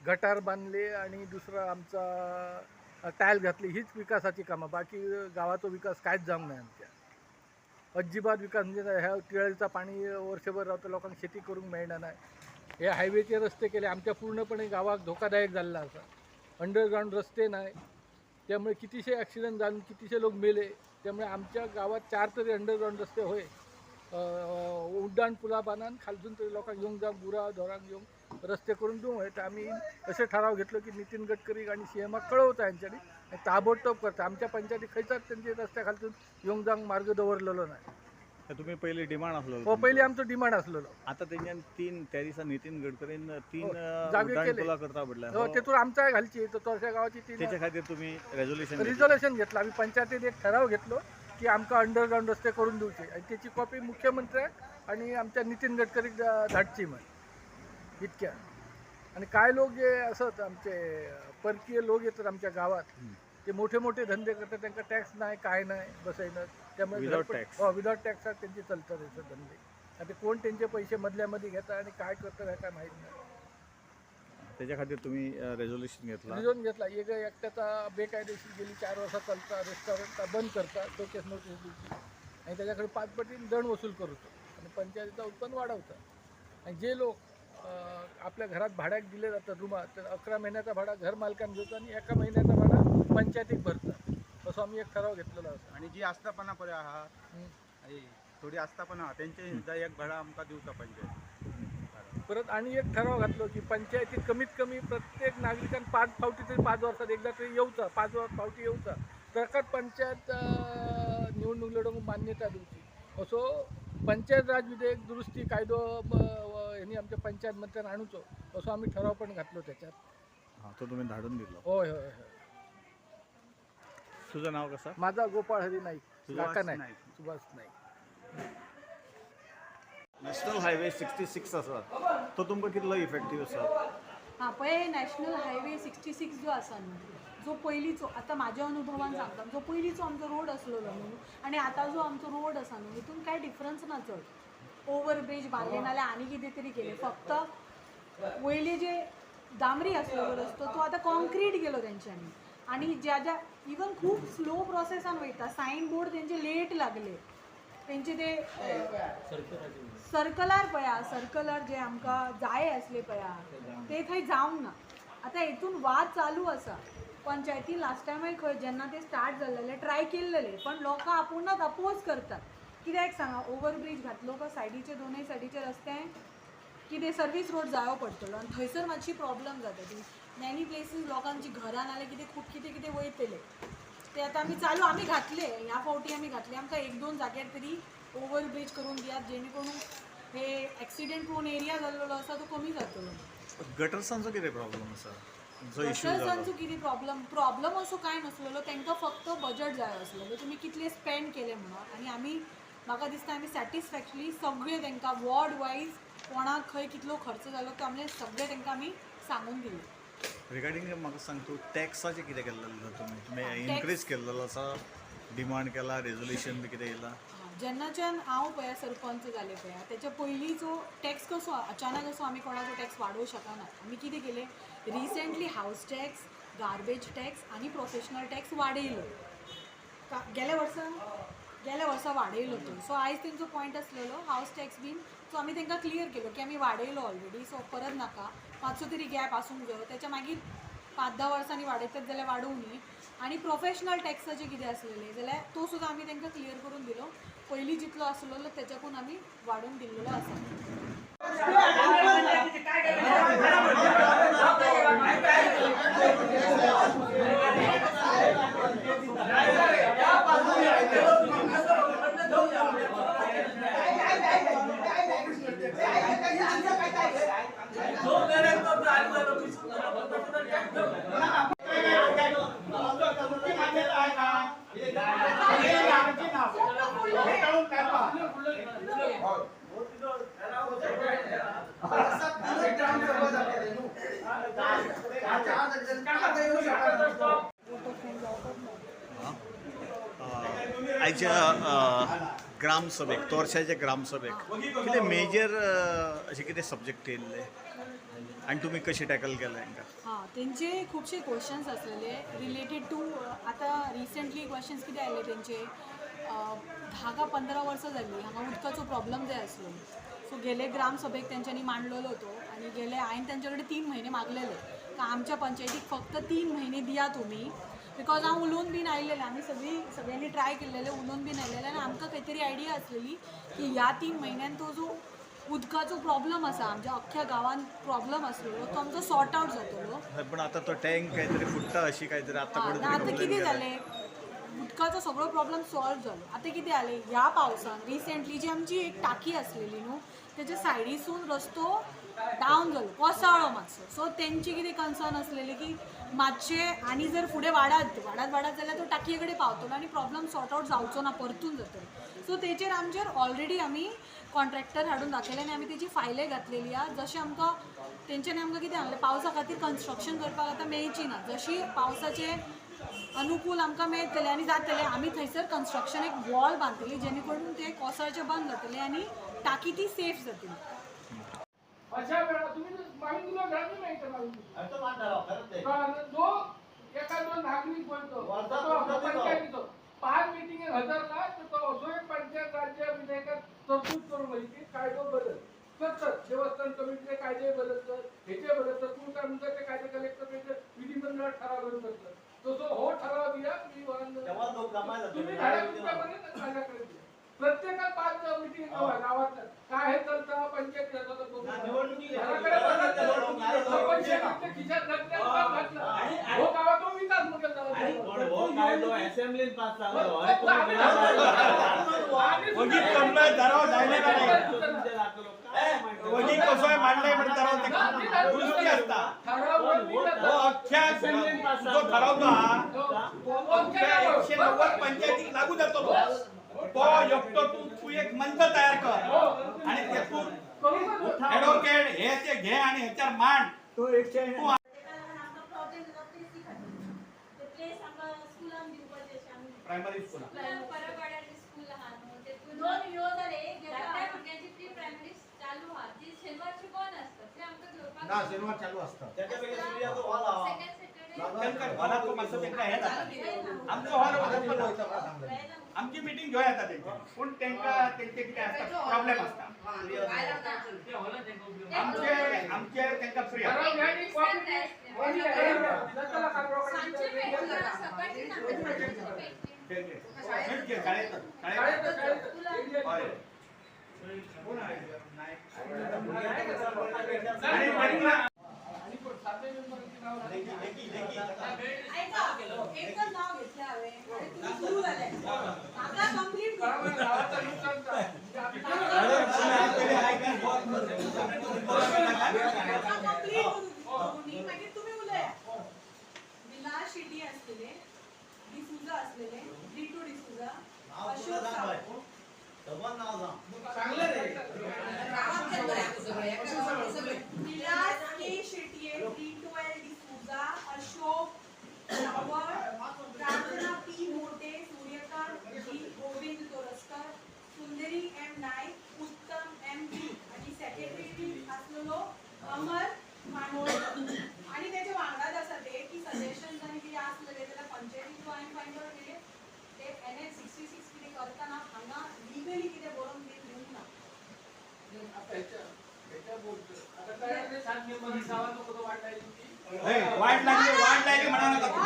गटार बांधले आणि दुसरं आमचा टायल घातली, हीच विकासाची कामं. बाकी गावाचा विकास काहीच जाम नाही आमच्या. अजिबात विकास म्हणजे ह्या टिळाचं पाणी वर्षभर राहतं, लोकांना शेती करून मिळणार नाही. हे हायवेचे रस्ते केले, आमच्या पूर्णपणे गावात धोकादायक झालेला असा. अंडरग्राऊंड रस्ते नाही, त्यामुळे कितीशे ॲक्सिडेंट झाले, कितीशे लोक मेले. त्यामुळे आमच्या गावात 4 तरी अंडरग्राऊंड रस्ते होय. उड्डाण पुला बांधान खालसून तरी लोकांना येऊन जा गुरा धोरांक येऊन रस्ते करून देऊ आहे. तर आम्ही असे ठराव घेतलो की नितीन गडकरी आणि सीएमआर कळवतं यांच्यानी ताबडतोब करतं. आमच्या पंचायती खैचात त्यांचे रस्त्या खालसून येऊन जाऊन मार्ग दवरलेलो नाही. तर तुम्ही पहिले डिमांड असलो हो, पहिले आमचं डिमांड असलेलं. आता त्यांच्यान 3 त्या दिवसा नितीन गडकरीन 3 जागे केले. पुला करता पडला. हो, तेथून आमच्या घालची तर तोरच्या गावाची ती त्याच्या खातीर तुम्ही रिझोल्युशन घेतलं. आम्ही पंचायतीत एक ठराव घेतलो की आमका अंडरग्राऊंड रस्ते करून देऊचे, आणि त्याची कॉपी मुख्यमंत्री आणि आमच्या नितीन गडकरी धाडची म्हण इतक्या. आणि काय लोक जे असत आमचे परकीय लोक येतात आमच्या गावात, ते मोठे मोठे धंदे करतात, त्यांना टॅक्स नाही काय नाही बसायनं. त्यामुळे विदाउट टॅक्स विदाउट टॅक्स त्यांची चालतात त्याचे धंदे. आता कोण त्यांचे पैसे मधल्यामध्ये घेतात आणि काय करतात हे काय माहीत नाही. त्याच्या खातीर तुम्ही रेझोल्युशन घेतला. एकट्याचा बेकायदेशीर गेली 4 वर्षात चालता रेस्टॉरंट बंद करता, शोकेस नोटीस द्यायची आणि त्याच्याकडे 5 पटीने दंड वसूल करतो आणि पंचायतीचं उत्पन्न वाढवतात. आणि जे लोक आपल्या घरात भाड्यात दिले जातात रुमा, तर 11 महिन्याचा भाडा घर मालकांना देतो आणि 1 महिन्याचा भाडा पंचायतीत भरतात. असं आम्ही एक ठराव घेतलेला असतो. आणि जी आस्थापना पळय आहा थोडी आस्थापना त्यांचे सुद्धा एक भाडा आमकां दिवचा पंचायत. परत आणि एक ठराव घातलो की पंचायतीत कमीत कमी प्रत्येक नागरिकांना 5 फावटी तरी 5 वर्षात एकदा तरी येऊचा, 5 फावटी येऊचा तर पंचायत निवडणूक लढवून मान्यता देऊची. असो पंचायत राज विधेयक दुरुस्ती कायदो यांनी आमच्या पंचायत मंत्र्यांना आणूचो, असं आम्ही ठराव पण घातलो त्याच्यात. हां, तो तुम्ही धाडून दिलो. होय होय होय. तुझं नाव कसं? माझा गोपाळ हरी नाईक, काका नाईक. नाईक, सुभाष नाईक. नॅशनल हायवे 66 आसा तो तुमकां कितलो इफेक्टीव आसा? हां, पळय नॅशनल हायवे 66 जो आसा न्हू, जो पयलींचो आतां म्हाज्या अनुभवान सांगता, जो पयलींचो आमचो रोड आसलेलो न्हू आनी आतां जो आमचो रोड आसा न्हू, हितून कांय डिफरन्स ना चड. ओवरब्रिज बांदले नाल्यार आनी कितें तरी केलें, फक्त वयले जे डांबरी आसलेलो रस्तो तो आतां कॉन्क्रीट केलो तेंच्यांनी. आनी ज्या इवन खूब स्लो प्रोसेसान वयता, सायन बोर्ड तेंचे लेट लागले. तेंचे ते सर्कलार पळया, सर्कलर जे आमकां जाय आसले पळया ते थंय जावंक ना. आतां हेतून वाद चालू आसा. पंचायती लास्ट टायमाय खंय जेन्ना ते स्टार्ट जाल्लेले ट्राय केल्लेले, पण लोकां आपुणूच अपोज करतात. कित्याक सांगा, ओवरब्रिज घातलो का सायडीचे दोनूय सायडीचे रस्ते कितें सर्वीस रोड जायो पडटलो आनी थंयसर मातशी प्रॉब्लम जाता. ती मॅनी प्लेसीस लोकांची घरां नाल्यार कितें खूब कितें कितें वयतले ते आतां आमी घातले. ह्या फावटी आमी घातले. आमकां 1-2 जाग्यार तरी ओवरब्रिज करून दियात, जेणे करून हे एक्सिडेंट प्रोन एरिया जाल्लो आसा तो कमी जातलो. गटर्सांचो कितें प्रॉब्लेम आसा? गटर्सांचो कितें प्रॉब्लम असो कांय नासलेलो. तांकां फक्त बजट जाय आसलेलो, तुमी कितले स्पेंड केले म्हणून. आनी आमी म्हाका दिसता आमी सॅटिस्फॅक्टरी सगळे तांकां वॉर्ड वायज कोणाक खंय कितलो खर्च जालो तो आमले सगळे तांकां आमी सांगून दिले. रिगार्डींग म्हाका सांग, तूं टॅक्साचें कितें केल्लें तुमी इनक्रीज केल्लो आसा, डिमांड केला, रेजोल्युशन बी कितें येयला? जेन्नाच्यान हांव पळया सरपंच जालें पळया तेच्या पयलींचो टॅक्स कसो अचानक असो आमी कोणाचो टॅक्स वाडोवंक शकना. आमी कितें केलें, रिसेंटली हावस टॅक्स, गार्बेज टॅक्स आनी प्रोफेशनल टॅक्स वाडयलो. गेल्या वर्सा वाडयलो तो. सो आयज तेंचो पॉयंट आसलेलो हावस टॅक्स बीन, सो आमी तांकां क्लियर केलो की आमी वाडयलो ऑलरेडी, सो परत नाका, मातसो तरी गॅप आसूंक जायो. तेच्या मागीर 5-10 वर्सांनी वाडयतात जाल्यार वाडोवं न्ही. आनी प्रोफेशनल टॅक्साचे कितें आसलेले जाल्यार तो सुद्दां आमी तांकां क्लियर करून दिलो. पयलीं जितलो आसलेलो तेच्याकून आमी वाडोवन दिल्लेलो आसा. आयच्या ग्रामसभेक, तोरशाच्या ग्रामसभेक कितें मेजर अशें कितें सब्जेक्ट येयल्ले? आणि तुम्ही कशी टॅकल केलं यांका? हां तेंचे खुबशे क्वेश्चन्स आसलेले रिलेटेड टू आता रिसेंटली क्वेश्चन्स कितें आयले तेंचे 10-15 वर्सां जाल्ली हांगा उदकाचो प्रॉब्लम जाय आसलो. सो गेले ग्रामसभेक तेंच्यांनी मांडलेलो तो आनी गेले हांवें तेंचे कडेन 3 म्हयने मागलेले का आमच्या पंचायतीक फक्त 3 म्हयने दिया तुमी बिकॉज हांव उलोवन बीन आयलेलें आमी सगळ्यांनी ट्राय केल्लेले उलोवन बीन आयलेले आनी आमकां खंय तरी आयडिया आसलेली की ह्या 3 म्हयन्यान तो जो उदकाचो प्रॉब्लम आसा आमच्या अख्ख्या गांवांत प्रॉब्लम आसलेलो तो आमचो सॉर्ट आवट जातलो. पण आता तो टँक काहीतरी फुटता अशी काहीतरी आता आतां कुठेतरी कितें complaint केली. जालें उदकाचो सगळो प्रॉब्लम सॉल्व जालो. आतां कितें जालें ह्या पावसान रिसेंटली जी आमची एक टाकी आसलेली न्हू तेच्या सायडीसून रस्तो डावन जालो कोसळ्ळो मातसो. सो तेंची कितें कन्सर्न आसलेली की मातशें आनी जर फुडें वाडत जाल्यार तो टाकये कडेन पावतलो आनी प्रॉब्लम सॉर्ट आवट जावचो ना परतून जातलो. सो तेचेर आमचेर ऑलरेडी आमी कॉन्ट्रॅक्टर हाडून दाखयले आनी आमी तेची फायले घातलेली आहा. जशें आमकां तेंच्यांनी आमकां कितें सांगलें पावसा खातीर कन्स्ट्रक्शन करपाक आतां मेळची ना. जशी पावसाचे अनुकूल आमकां मेळटलें आनी जातलें आमी थंयसर कन्स्ट्रक्शन एक वॉल बांदतली जेणे करून ते कोसळचे बंद जातले आनी टाकी ती सेफ जातली. अशा वेळा तुम्ही मागणी तुला घरात नाही तर जो एखादो नागरिक बोलतो पंचायतीचो 5 मिटिंग हजरला तर तो असो एक पंचायत राज्य विधेयकात तरतूद करून की कायदो बदल करतात देवस्थान कमिटीचे कायदे बदलतात ह्याचे बदलतात तू काय म्हणतात ते कायदे कलेक्टर विधिमंडळात ठराव करून करतात तो हो ठराव दिला तुम्ही माझ्याकडे प्रत्येकात 5 मिटिंग गावात काय हे चालतं पंचायत खिशात हो गावात विकास पंचायतीक लागू जातो तो एकटो तू एक मंच तयार कर आणि त्यातून ऍडव्होकेट हे ते घे आणि ह्याच्यावर मांड तो प्रायमरी स्कूल शनिवार चालू असतात आमची मीटिंग घेऊया आता त्यांची पण त्यांचे किती असतात प्रॉब्लेम असतात आमचे त्यांना फ्री एकच नाव घेतलं हवे सुरू झालंय आता कंप्लीट मागीर तुम्ही उलया विलास शेट्टी असलेले डिसूजा असलेले डिटू डिसूजा अशोक सावंत विलास के शेट्टी D12 डिसूजा अशोक प्रार्थना पी मोटे सूर्यकांत जी गोविंद तोरस्कर सुंदरी एम नाईक उत्तम एम पी आणि सेक्रेटरी असलेलो अमर मानोळकर आणि त्याचे वांगडाच आसा ते की सजेशन्स आणि कितें आसलेले जाल्यार पंचायतीचो हांवें फायंड आउट केले ते NH 66 कितें करतना हांगा लिगली कितें बरोवन दिवंक ना. वाट लागली म्हणा नका तू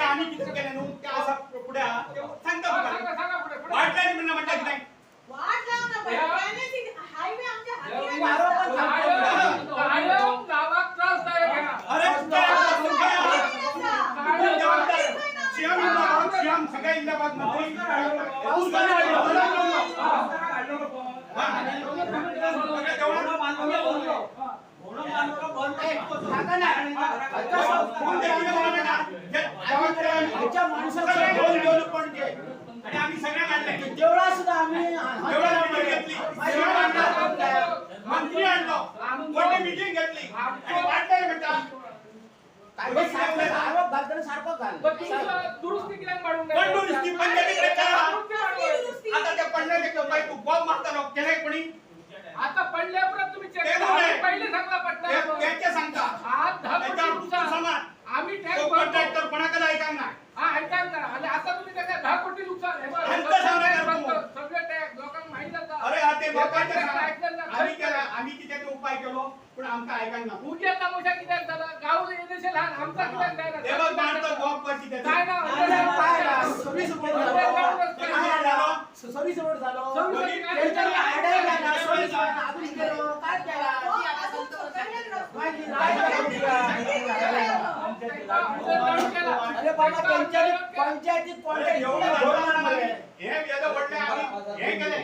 आम्ही किती केलं पुढे वाटलं म्हणता की नाही वाट लावू नका हायवे आमच्या हाती औरंगाबाद मध्ये आणि आम्ही सगळ्या काढले तेवढा सुद्धा आम्ही एवढा मीटिंग घेतली मंत्री आणलो मोठी मीटिंग घेतली आणि वाटतंय बेटा पण दुरुस्ती पंचायतीकडे करा आता त्या पंचायतीकडे बाई तू बॉब मारताना केलंय कोणी आता पडल्यावर तुम्ही चेक ते करा. बोलले. पहिले सांगला पडल्यावर त्याचे सांगता आज 10 कोटी त्याच्यावर नुकसान. समान आम्ही तो टॅक्स कॉन्ट्रॅक्टर कोणाकडे ऐका ना हा ऐका ना. आणि आता तुम्ही काय 10 कोटी नुकसान हे बघा, आणि सगळे कसं tax करतो? भरतो. सगळे टॅक्स लोकांना माहित असतं. अरे हा ते लोकांचे tax सांगा. ऐकलं ना. आम्ही केला आम्ही किती उपाय केलो पण आमका ऐका ना उद्या तमाशा किती झाला गाव येण्याचे लहान आमचा किती झाला ते बघ माणसं बॉब कशी देते काय ना सर्व्हिस रोड झालो सर्व्हिस रोड त्यांच्या झालो. आयडिया घ्या, सर्व्हिस रोड अजून केलं, काय केला? अरे बाबा त्यांच्या पंचायतीत अरे एवढं कोणत्या धोरण हे वेद वडले आम्ही हे केले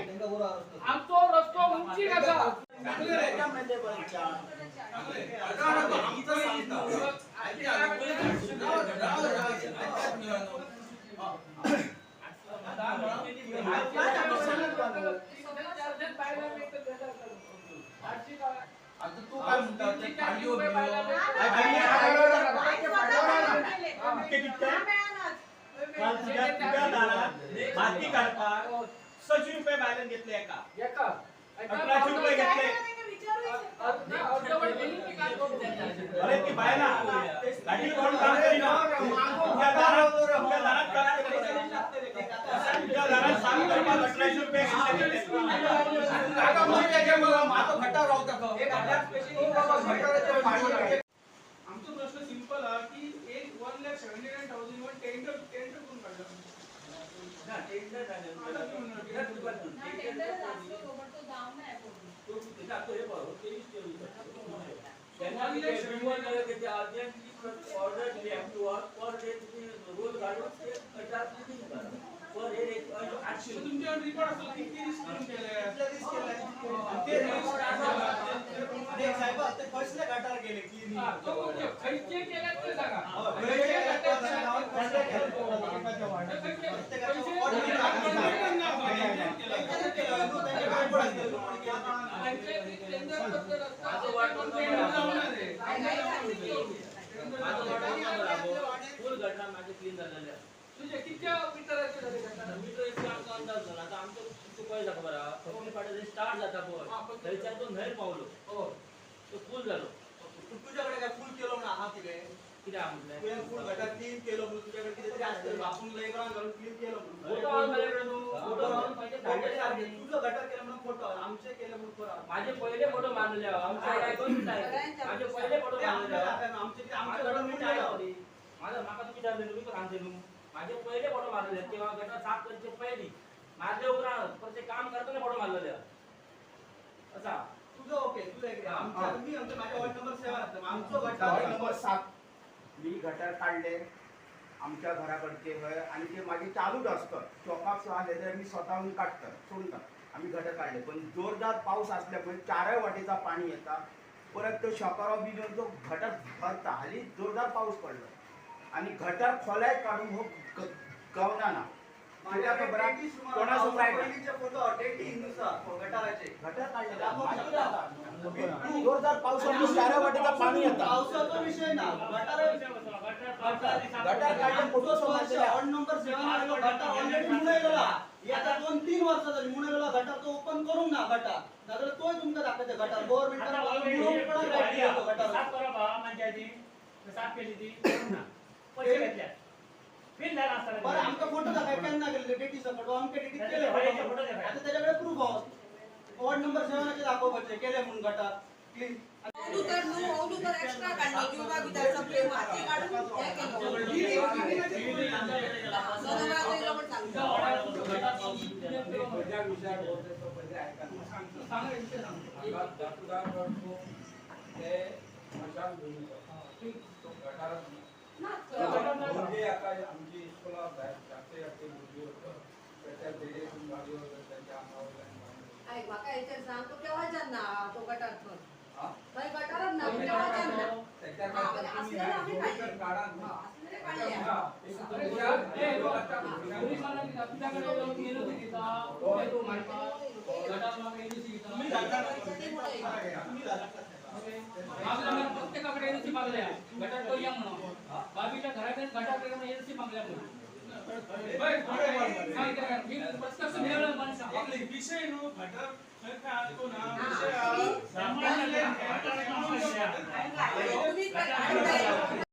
आमचो रस्तो उंची कसा तू काय म्हणतो माती काढपाक 600 रुपये बायलांक घेतले एका एका 1800 रुपये घेतले अरे ती बायला गाडी कोण काम करीना तुझ्या दारात काम तुझ्या दारात साफ करपाक 1800 रुपये घेतले काका म्हणजे जे मला माझं खटाव राहतं आमचा प्रश्न सिंपल आहे की एक 1,79,000 वर टेंडर करून काढलं तुमच्यावर रिपोर्ट असतो किती रिस्क खैचे केल्यात ते सांगा फुल घटना माझे क्लीन झालेल्या तुझे किती मीटराचे झाले घटना? मीटर एक आमचा अंदाज झाला आता आमचं चुकाय जाता बरा फक्त पाड्याचे स्टार्ट जाता पण थंयच्यान तो न्हंय पावलो हो तो फुल झालो तुझ्याकडे काय फुल केलो म्हणा हा किती कित्याक म्हटलें तुवें फुल गटार क्लीन केलो म्हणून तुझ्याकडे किती तरी असतं आपण लेबरान घालून क्लीन केलो म्हणून फोटो आहे माझ्याकडे न्हू. फोटो लावून पाहिजे धाडले सारखे. तुझं गटार केलं म्हणून फोटो आमचे केले म्हणून फोटो माझे पहिले फोटो मारलेले आहा. आमचे काय दोन आहे माझे पहिले फोटो मारलेले आहा. आमचे गटार मोठे आहे. माझा माका तुम्ही विचारले तुम्ही पण सांगते न्हू माझे पहिले फोटो मारलेले आहेत. तेव्हा गटार साफ करचे पहिले मारले उपरांत परत ते काम करताना फोटो मारलेले आहेत. असा तुझं ओके तुझं एक आमच्या मी आमच्या माझ्या वॉर्ड नंबर 7 असतं आमचं गटार नंबर 7 मी गटार काढले आमच्या घराकडचे हय आणि ते माझे चालूच असतं चौकाक आले तर मी स्वतःहून काढतात सोडतात आम्ही गटार काढले पण जोरदार पाऊस असल्यामुळे चारही वाटेचा पाणी येतात परत तो शॉकराव बी जो गटार भरता हाली जोरदार पाऊस पडला आणि गटार खोलाय काढून हो गवना ना कोणासमोर फोटो गटाराचे गटार काढले जोरदार पावसामुळे चारही वाटेचा पाणी येतात पावसाचा विषय ना गटार काढले फोटो समोर वॉर्ड नंबर 7 गटार ऑलरेडी मुळे गेला आता 2-3 वर्ष झाली मुळे गेला गटार तो ओपन करून ना गटार नाहीतर तोय तुमका दाखवते गटार गव्हर्नमेंट गटार साफ करा बा पंचायती साफ केली ती पैसे घेतल्या बिल झाला असताना बरं आमका फोटो दाखवाय केन्ना गेले डेटी सकट आमके डेटी केले फोटो दाखवा. आता त्याच्याकडे प्रूफ आहे वॉर्ड नंबर 7 चे दाखवपाचे केले म्हणून गटार क्लीन एक्स्ट्रा काढली किंवा विधान सगळे माती काढून हे ना केलं गटार आमची स्कूल जास्त ऐक म्हाका हेचेर सांग तो केव्हा जाणा तो गटार पण थंय गटारच ना केव्हा जाणा असलेले आम्ही काढले असलेले प्रत्येकाकडे एनसी मागल्या गटार करूया म्हणून बाबीच्या घराकडे गटार करून एनसी मागल्या म्हणून प्रत्यक्ष मिळालं माणसं विषय नो गटार खंय खंय आसतो ना तुम्ही